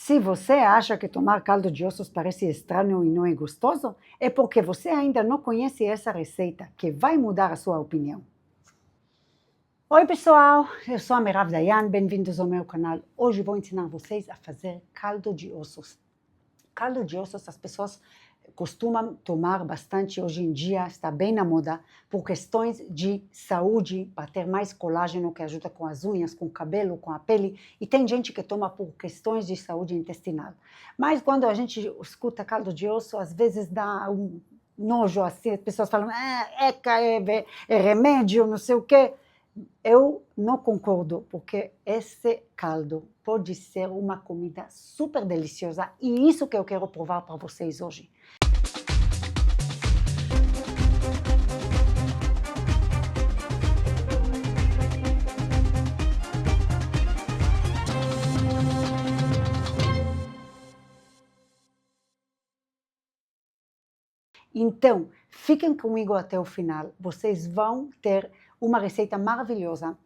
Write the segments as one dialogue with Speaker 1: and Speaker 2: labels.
Speaker 1: Se você acha que tomar caldo de ossos parece estranho e não é gostoso, é porque você ainda não conhece essa receita, que vai mudar a sua opinião. Oi pessoal, eu sou a Merav Dayan, bem-vindos ao meu canal. Hoje vou ensinar vocês a fazer caldo de ossos. Caldo de ossos as pessoas costumam tomar bastante hoje em dia, está bem na moda, por questões de saúde, para ter mais colágeno que ajuda com as unhas, com o cabelo, com a pele, e tem gente que toma por questões de saúde intestinal. Mas quando a gente escuta caldo de osso, às vezes dá um nojo assim, as pessoas falam, é remédio, não sei o quê. Eu não concordo, porque esse caldo pode ser uma comida super deliciosa e isso que eu quero provar para vocês hoje. Então, fiquem comigo até o final, vocês vão ter uma receita maravilhosa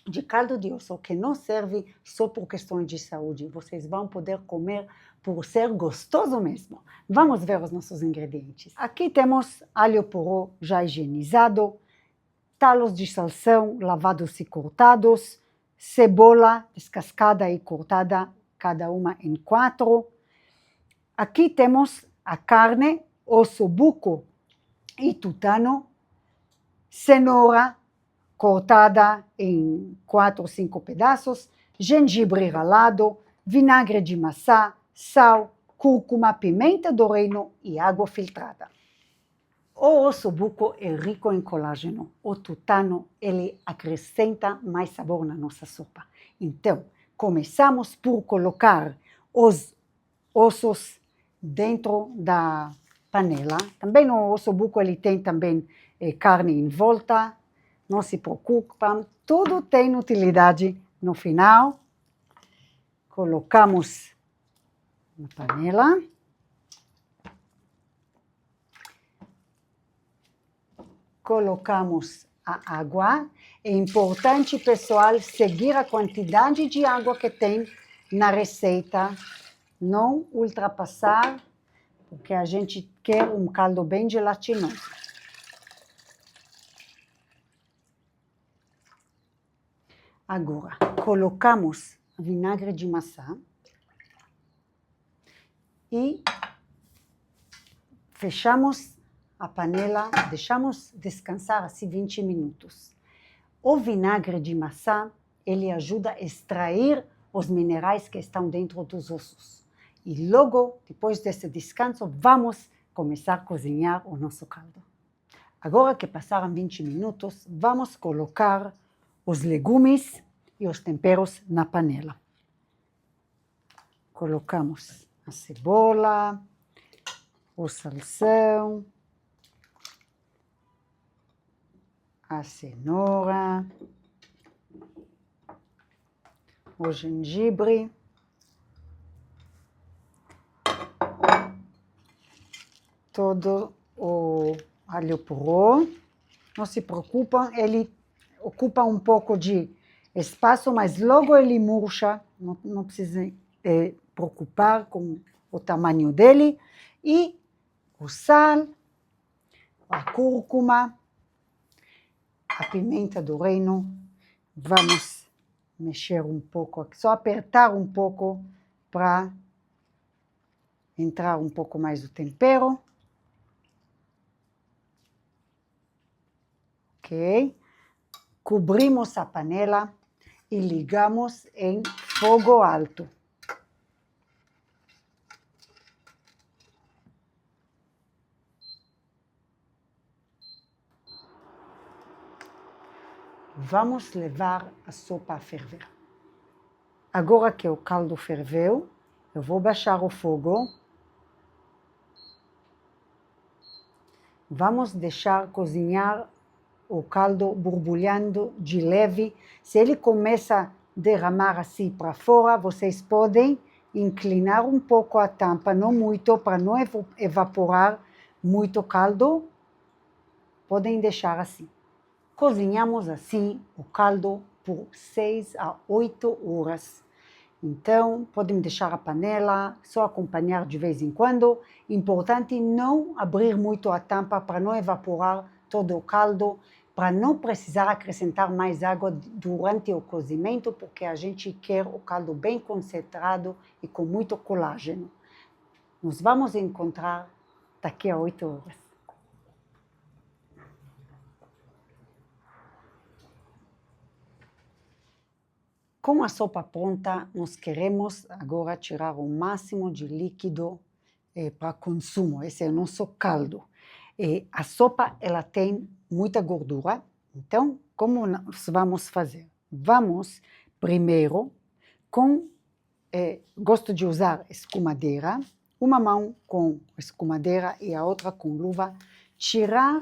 Speaker 1: de caldo de osso que não serve só por questões de saúde, vocês vão poder comer por ser gostoso mesmo. Vamos ver os nossos ingredientes. Aqui temos alho poró já higienizado, talos de salsão lavados e cortados, cebola descascada e cortada, cada uma em 4. Aqui temos a carne, ossobuco e tutano, cenoura cortada em 4 ou 5 pedaços, gengibre ralado, vinagre de maçã, sal, cúrcuma, pimenta do reino e água filtrada. O ossobuco é rico em colágeno, o tutano ele acrescenta mais sabor na nossa sopa. Então, começamos por colocar os ossos dentro da panela. Também no ossobuco ele tem também carne em volta, não se preocupam, tudo tem utilidade no final. Colocamos na panela. Colocamos a água. É importante, pessoal, seguir a quantidade de água que tem na receita, não ultrapassar, porque a gente quer um caldo bem gelatinoso. Agora, colocamos vinagre de maçã e fechamos a panela, deixamos descansar assim 20 minutos. O vinagre de maçã, ele ajuda a extrair os minerais que estão dentro dos ossos. E logo, depois desse descanso, vamos começar a cozinhar o nosso caldo. Agora que passaram 20 minutos, vamos colocar os legumes e os temperos na panela. Colocamos a cebola, o salsão, a cenoura, o gengibre, todo o alho poró. Não se preocupam, ele ocupa um pouco de espaço, mas logo ele murcha, não precisa preocupar com o tamanho dele. E o sal, a cúrcuma, a pimenta do reino, vamos mexer um pouco, só apertar um pouco para entrar um pouco mais o tempero. Ok? Cobrimos a panela e ligamos em fogo alto. Vamos levar a sopa a ferver. Agora que o caldo ferveu, eu vou baixar o fogo. Vamos deixar cozinhar o caldo borbulhando de leve. Se ele começa a derramar assim para fora, vocês podem inclinar um pouco a tampa, não muito, para não evaporar muito caldo. Podem deixar assim. Cozinhamos assim o caldo por 6 a 8 horas. Então, podem deixar a panela, só acompanhar de vez em quando. Importante não abrir muito a tampa para não evaporar todo o caldo, para não precisar acrescentar mais água durante o cozimento, porque a gente quer o caldo bem concentrado e com muito colágeno. Nos vamos encontrar daqui a 8 horas. Com a sopa pronta, nós queremos agora tirar o máximo de líquido para consumo. Esse é o nosso caldo. A sopa ela tem muita gordura, então como nós vamos fazer? Vamos primeiro, gosto de usar escumadeira, uma mão com escumadeira e a outra com luva, tirar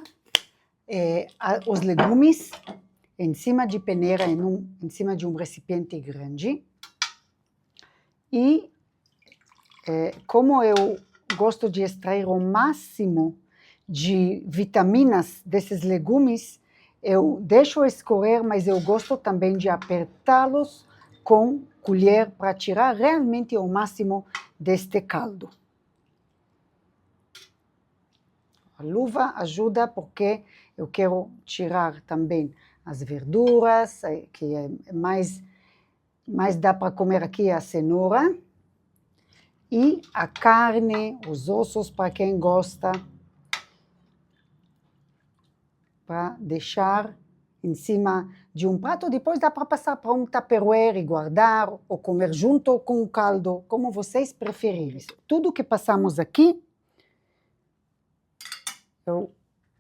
Speaker 1: os legumes em cima de peneira, em cima de um recipiente grande. E como eu gosto de extrair o máximo de vitaminas desses legumes, eu deixo escorrer, mas eu gosto também de apertá-los com colher para tirar realmente o máximo deste caldo. A luva ajuda porque eu quero tirar também as verduras, que mais dá para comer aqui a cenoura, e a carne, os ossos para quem gosta, para deixar em cima de um prato. Depois dá para passar para um tupperware e guardar, ou comer junto com o caldo, como vocês preferirem. Tudo que passamos aqui, eu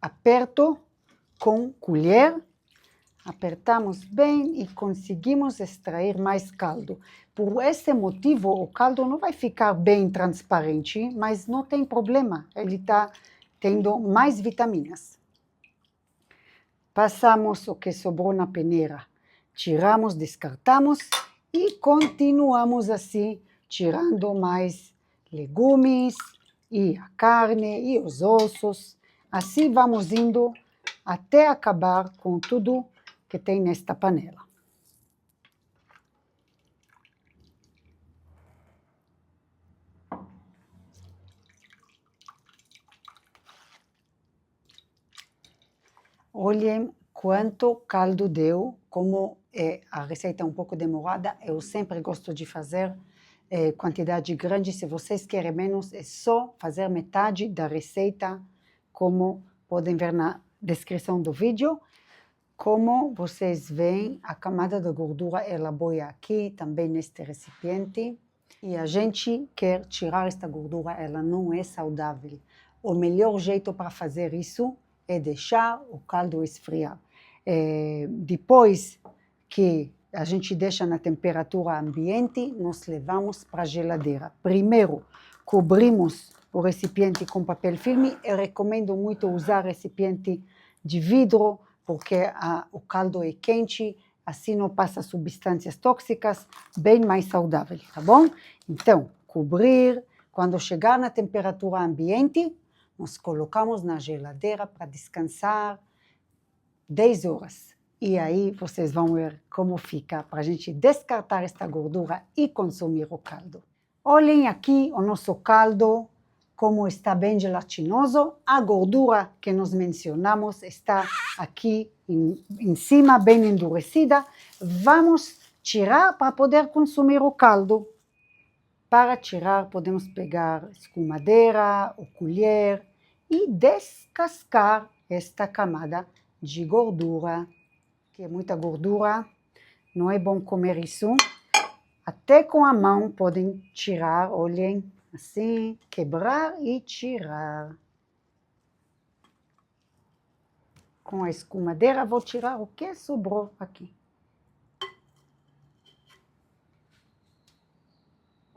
Speaker 1: aperto com colher, apertamos bem e conseguimos extrair mais caldo. Por esse motivo, o caldo não vai ficar bem transparente, mas não tem problema, ele está tendo mais vitaminas. Passamos o que sobrou na peneira, tiramos, descartamos e continuamos assim, tirando mais legumes e a carne e os ossos. Assim vamos indo até acabar com tudo que tem nesta panela. Olhem quanto caldo deu, como a receita é um pouco demorada, eu sempre gosto de fazer quantidade grande. Se vocês querem menos, é só fazer metade da receita, como podem ver na descrição do vídeo. Como vocês veem, a camada da gordura ela boia aqui, também neste recipiente, e a gente quer tirar esta gordura, ela não é saudável. O melhor jeito para fazer isso é deixar o caldo esfriar. Depois que a gente deixa na temperatura ambiente, nós levamos para a geladeira. Primeiro, cobrimos o recipiente com papel filme. Eu recomendo muito usar recipiente de vidro, porque o caldo é quente, assim não passa substâncias tóxicas, bem mais saudável, tá bom? Então, cobrir, quando chegar na temperatura ambiente, nós colocamos na geladeira para descansar 10 horas. E aí vocês vão ver como fica para a gente descartar esta gordura e consumir o caldo. Olhem aqui o nosso caldo, como está bem gelatinoso. A gordura que nós mencionamos está aqui em cima, bem endurecida. Vamos tirar para poder consumir o caldo. Para tirar, podemos pegar escumadeira ou colher e descascar esta camada de gordura, que é muita gordura, não é bom comer isso. Até com a mão podem tirar, olhem, assim, quebrar e tirar. Com a escumadeira vou tirar o que sobrou aqui.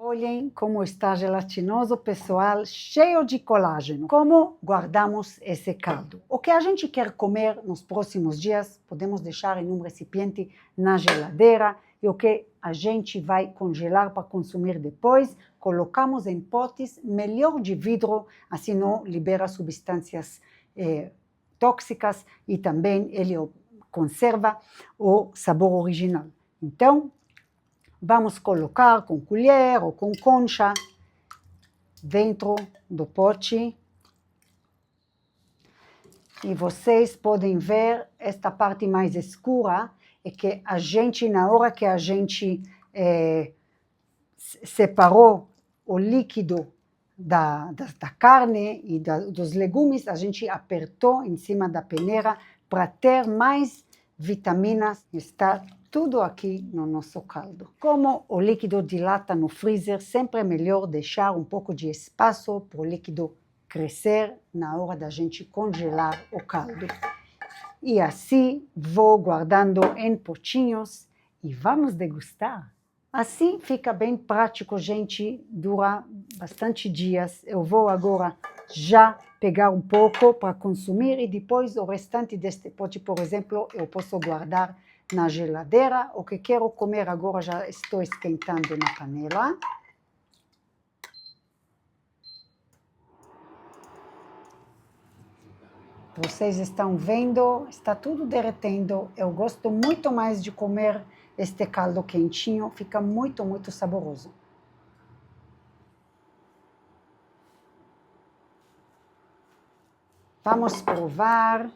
Speaker 1: Olhem como está gelatinoso, pessoal, cheio de colágeno. Como guardamos esse caldo? O que a gente quer comer nos próximos dias, podemos deixar em um recipiente na geladeira, e o que a gente vai congelar para consumir depois, colocamos em potes, melhor de vidro, assim não libera substâncias tóxicas e também ele conserva o sabor original. Então, vamos colocar com colher ou com concha dentro do pote. E vocês podem ver esta parte mais escura, é que a gente, na hora que a gente separou o líquido da carne e dos legumes, a gente apertou em cima da peneira para ter mais vitaminas. Está tudo aqui no nosso caldo. Como o líquido dilata no freezer, sempre é melhor deixar um pouco de espaço para o líquido crescer na hora da gente congelar o caldo. E assim vou guardando em potinhos e vamos degustar. Assim fica bem prático, gente, dura bastante dias. Eu vou agora já pegar um pouco para consumir e depois o restante deste pote, por exemplo, eu posso guardar na geladeira. O que quero comer agora já estou esquentando na panela. Vocês estão vendo, está tudo derretendo. Eu gosto muito mais de comer este caldo quentinho, fica muito, muito saboroso. Vamos provar.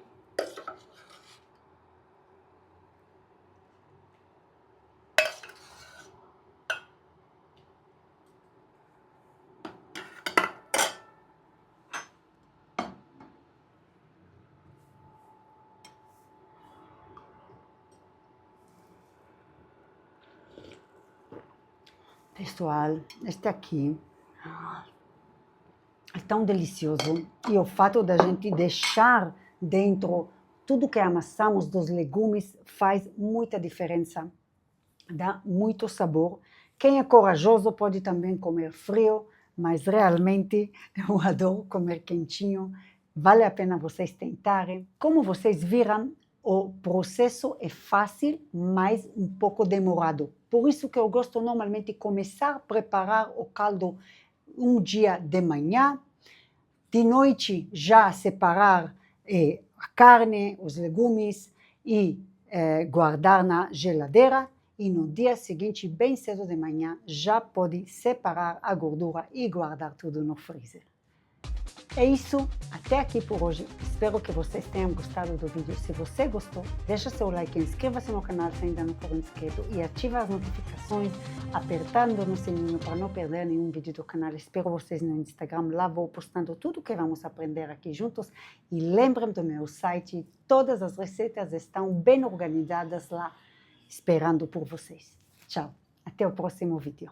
Speaker 1: Pessoal, este aqui é tão delicioso e o fato da gente deixar dentro tudo que amassamos dos legumes faz muita diferença, dá muito sabor. Quem é corajoso pode também comer frio, mas realmente eu adoro comer quentinho, vale a pena vocês tentarem. Como vocês viram, o processo é fácil, mas um pouco demorado. Por isso que eu gosto normalmente de começar a preparar o caldo um dia de manhã, de noite já separar a carne, os legumes e guardar na geladeira, e no dia seguinte, bem cedo de manhã, já pode separar a gordura e guardar tudo no freezer. É isso, até aqui por hoje. Espero que vocês tenham gostado do vídeo. Se você gostou, deixa seu like, inscreva-se no canal se ainda não for inscrito e ative as notificações apertando no sininho para não perder nenhum vídeo do canal. Espero vocês no Instagram, lá vou postando tudo que vamos aprender aqui juntos. E lembrem do meu site, todas as receitas estão bem organizadas lá, esperando por vocês. Tchau, até o próximo vídeo.